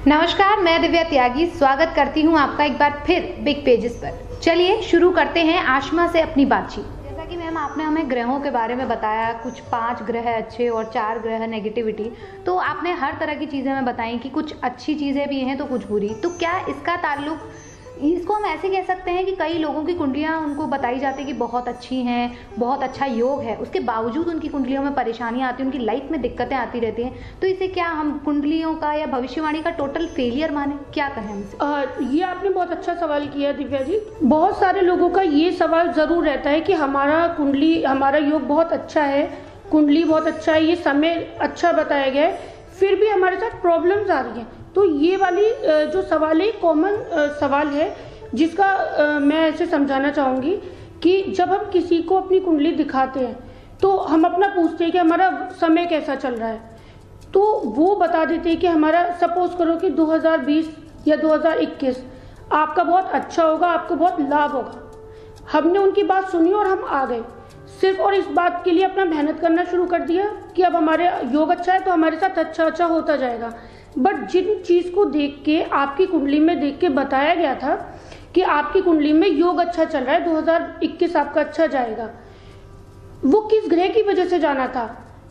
नमस्कार, मैं दिव्या त्यागी स्वागत करती हूं आपका एक बार फिर बिग पेजेस पर। चलिए शुरू करते हैं आशमा से अपनी बातचीत। जैसा कि मैम आपने हमें ग्रहों के बारे में बताया, कुछ 5 ग्रह अच्छे और 4 ग्रह नेगेटिविटी, तो आपने हर तरह की चीज़ें हमें बताई कि कुछ अच्छी चीज़ें भी हैं तो कुछ बुरी। तो क्या इसका ताल्लुक, इसको हम ऐसे कह सकते हैं कि कई लोगों की कुंडलियां उनको बताई जाती है कि बहुत अच्छी हैं, बहुत अच्छा योग है, उसके बावजूद उनकी कुंडलियों में परेशानियां आती हैं, उनकी लाइफ में दिक्कतें आती रहती हैं। तो इसे क्या हम कुंडलियों का या भविष्यवाणी का टोटल फेलियर माने, क्या कहें हमसे? ये आपने बहुत अच्छा सवाल किया दिव्या जी। बहुत सारे लोगों का ये सवाल ज़रूर रहता है कि हमारा कुंडली, हमारा योग बहुत अच्छा है, कुंडली बहुत अच्छा है, ये समय अच्छा बताया गया है, फिर भी हमारे साथ प्रॉब्लम्स आ रही हैं। तो ये वाली जो सवाल है, कॉमन सवाल है, जिसका मैं ऐसे समझाना चाहूँगी कि जब हम किसी को अपनी कुंडली दिखाते हैं तो हम अपना पूछते हैं कि हमारा समय कैसा चल रहा है, तो वो बता देते हैं कि हमारा, सपोज करो कि 2020 या 2021 आपका बहुत अच्छा होगा, आपको बहुत लाभ होगा। हमने उनकी बात सुनी और हम आ गए सिर्फ और इस बात के लिए अपना मेहनत करना शुरू कर दिया कि अब हमारे योग अच्छा है तो हमारे साथ अच्छा होता जाएगा। बट जिन चीज़ को देख के, आपकी कुंडली में देख के बताया गया था कि आपकी कुंडली में योग अच्छा चल रहा है, 2021 आपका अच्छा जाएगा, वो किस ग्रह की वजह से जाना था?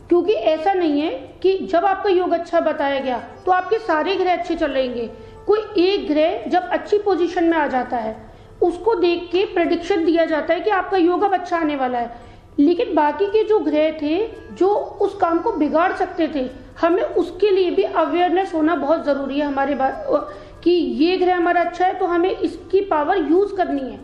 क्योंकि ऐसा नहीं है कि जब आपका योग अच्छा बताया गया तो आपके सारे ग्रह अच्छे चल रहेंगे। कोई एक ग्रह जब अच्छी पोजीशन में आ जाता है, उसको देख के प्रेडिक्शन दिया जाता है कि आपका योग अब अच्छा आने वाला है, लेकिन बाकी के जो ग्रह थे जो उस काम को बिगाड़ सकते थे, हमें उसके लिए भी अवेयरनेस होना बहुत ज़रूरी है हमारे कि ये ग्रह हमारा अच्छा है तो हमें इसकी पावर यूज़ करनी है,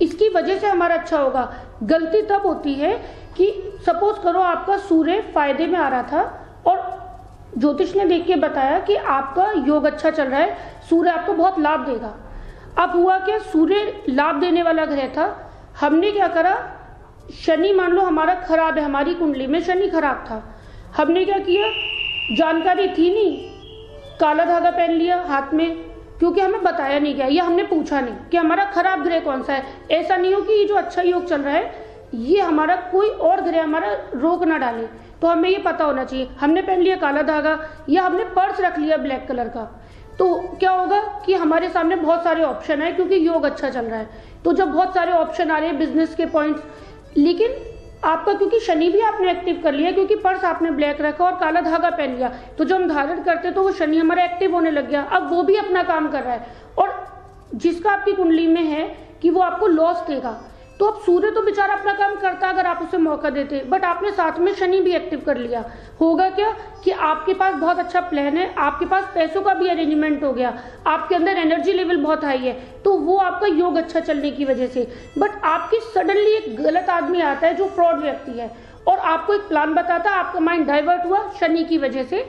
इसकी वजह से हमारा अच्छा होगा। गलती तब होती है कि सपोज करो आपका सूर्य फायदे में आ रहा था और ज्योतिष ने देख के बताया कि आपका योग अच्छा चल रहा है, सूर्य आपको बहुत लाभ देगा। अब हुआ क्या, सूर्य लाभ देने वाला ग्रह था, हमने क्या करा, शनि मान लो हमारा खराब है, हमारी कुंडली में शनि खराब था, हमने क्या किया, जानकारी थी नहीं, काला धागा पहन लिया हाथ में, क्योंकि हमें बताया नहीं गया या हमने पूछा नहीं कि हमारा खराब ग्रह कौन सा है। ऐसा नहीं हो कि ये जो अच्छा योग चल रहा है ये हमारा कोई और ग्रह हमारा रोक ना डाले, तो हमें ये पता होना चाहिए। हमने पहन लिया काला धागा या हमने पर्स रख लिया ब्लैक कलर का, तो क्या होगा कि हमारे सामने बहुत सारे ऑप्शन है, क्योंकि योग अच्छा चल रहा है। तो जब बहुत सारे ऑप्शन आ रहे हैं बिजनेस के पॉइंट्स, लेकिन आपका क्योंकि शनि भी आपने एक्टिव कर लिया, क्योंकि पर्स आपने ब्लैक रखा और काला धागा पहन लिया, तो जब हम धारण करते तो वो शनि हमारा एक्टिव होने लग गया। अब वो भी अपना काम कर रहा है और जिसका आपकी कुंडली में है कि वो आपको लॉस देगा, तो अब सूर्य तो बेचारा अपना काम करता अगर आप उसे मौका देते, बट आपने साथ में शनि भी एक्टिव कर लिया। होगा क्या कि आपके पास बहुत अच्छा प्लान है, आपके पास पैसों का भी अरेंजमेंट हो गया, आपके अंदर एनर्जी लेवल बहुत हाई है, तो वो आपका योग अच्छा चलने की वजह से। बट आपकी सडनली एक गलत आदमी आता है जो फ्रॉड व्यक्ति है और आपको एक प्लान बताता, आपका माइंड डाइवर्ट हुआ शनि की वजह से,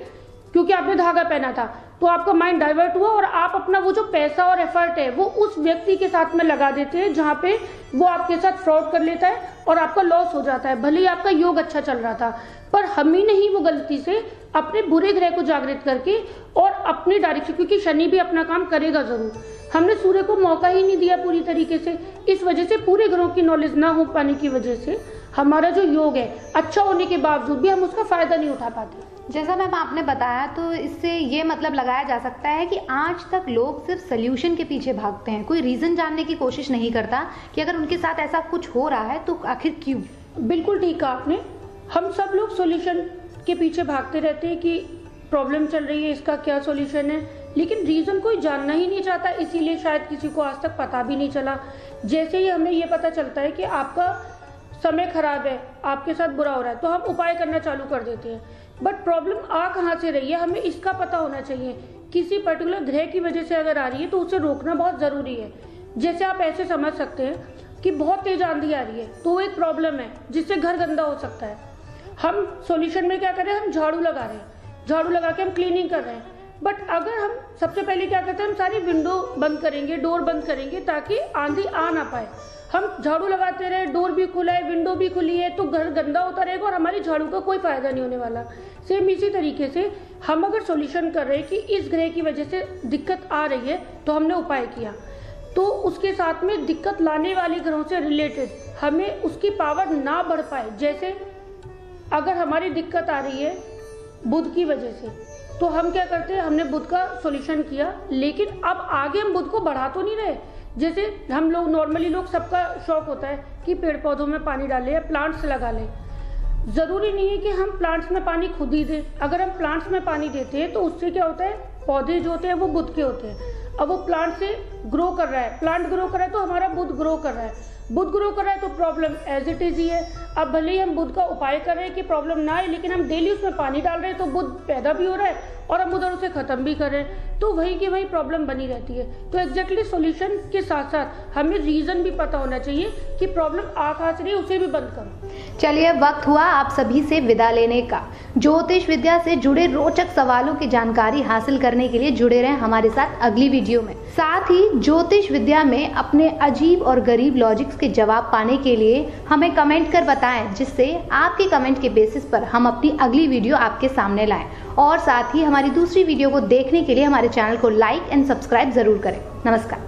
क्योंकि आपने धागा पहना था, तो आपका माइंड डाइवर्ट हुआ और आप अपना वो जो पैसा और एफर्ट है वो उस व्यक्ति के साथ में लगा देते हैं जहाँ पे वो आपके साथ फ्रॉड कर लेता है और आपका लॉस हो जाता है। भले ही आपका योग अच्छा चल रहा था, पर हम ही नहीं वो गलती से अपने बुरे ग्रह को जागृत करके और अपनी डायरेक्शन, क्योंकि शनि भी अपना काम करेगा जरूर, हमने सूर्य को मौका ही नहीं दिया पूरी तरीके से। इस वजह से पूरे ग्रहों की नॉलेज ना हो पाने की वजह से हमारा जो योग है अच्छा होने के बावजूद भी हम उसका फायदा नहीं उठा पाते। जैसा मैम आपने बताया, तो इससे ये मतलब लगाया जा सकता है कि आज तक लोग सिर्फ सोल्यूशन के पीछे भागते हैं, कोई रीज़न जानने की कोशिश नहीं करता कि अगर उनके साथ ऐसा कुछ हो रहा है तो आखिर क्यों। बिल्कुल ठीक कहा आपने, हम सब लोग सॉल्यूशन के पीछे भागते रहते हैं कि प्रॉब्लम चल रही है, इसका क्या सॉल्यूशन है, लेकिन रीज़न कोई जानना ही नहीं चाहता, इसीलिए शायद किसी को आज तक पता भी नहीं चला। जैसे ही हमें ये पता चलता है कि आपका समय खराब है, आपके साथ बुरा हो रहा है, तो हम उपाय करना चालू कर देते हैं। बट प्रॉब्लम आ कहाँ से रही है हमें इसका पता होना चाहिए। किसी पर्टिकुलर ग्रह की वजह से अगर आ रही है तो उसे रोकना बहुत ज़रूरी है। जैसे आप ऐसे समझ सकते हैं कि बहुत तेज आंधी आ रही है, तो वो एक प्रॉब्लम है जिससे घर गंदा हो सकता है। हम सॉल्यूशन में क्या कर रहे हैं, हम झाड़ू लगा रहे हैं, झाड़ू लगा के हम क्लीनिंग कर रहे हैं, बट अगर हम सबसे पहले क्या करते हैं, हम सारी विंडो बंद करेंगे, डोर बंद करेंगे ताकि आंधी आ ना पाए। हम झाड़ू लगाते रहे, डोर भी खुला है, विंडो भी खुली है, तो घर गंदा होता रहेगा और हमारी झाड़ू का कोई फायदा नहीं होने वाला। सेम इसी तरीके से हम अगर सॉल्यूशन कर रहे हैं कि इस ग्रह की वजह से दिक्कत आ रही है, तो हमने उपाय किया, तो उसके साथ में दिक्कत लाने वाले ग्रहों से रिलेटेड हमें उसकी पावर ना बढ़ पाए। जैसे अगर हमारी दिक्कत आ रही है बुध की वजह से, तो हम क्या करते हैं, हमने बुध का सॉल्यूशन किया, लेकिन अब आगे हम बुध को बढ़ा तो नहीं रहे। जैसे हम लोग नॉर्मली सबका शौक होता है कि पेड़ पौधों में पानी डालें या प्लांट्स लगा लें। ज़रूरी नहीं है कि हम प्लांट्स में पानी खुद ही दें। अगर हम प्लांट्स में पानी देते हैं तो उससे क्या होता है, पौधे जो होते हैं वो बुध के होते हैं। अब वो प्लांट से ग्रो कर रहा है, प्लांट ग्रो कर रहा है तो हमारा बुध ग्रो कर रहा है। बुध ग्रो कर रहा है तो प्रॉब्लम एज इट इज ही है। अब भले ही हम बुध का उपाय कर रहे हैं कि प्रॉब्लम ना आए, लेकिन हम डेली उसमें पानी डाल रहे हैं तो बुध पैदा भी हो रहा है और हम उधर उसे खत्म भी कर रहे हैं, तो वही की वही प्रॉब्लम बनी रहती है। तो एग्जैक्टली सॉल्यूशन के साथ साथ हमें रीजन भी पता होना चाहिए कि प्रॉब्लम आ कहाँ से रही है, उसे भी बंद करो। चलिए, वक्त हुआ आप सभी से विदा लेने का। ज्योतिष विद्या से जुड़े रोचक सवालों की जानकारी हासिल करने के लिए जुड़े रहें हमारे साथ अगली वीडियो में। साथ ही ज्योतिष विद्या में अपने अजीब और गरीब लॉजिक्स के जवाब पाने के लिए हमें कमेंट कर बताएं, जिससे आपके कमेंट के बेसिस पर हम अपनी अगली वीडियो आपके सामने लाएं। और साथ ही हमारी दूसरी वीडियो को देखने के लिए हमारे चैनल को लाइक एंड सब्सक्राइब जरूर करें। नमस्कार।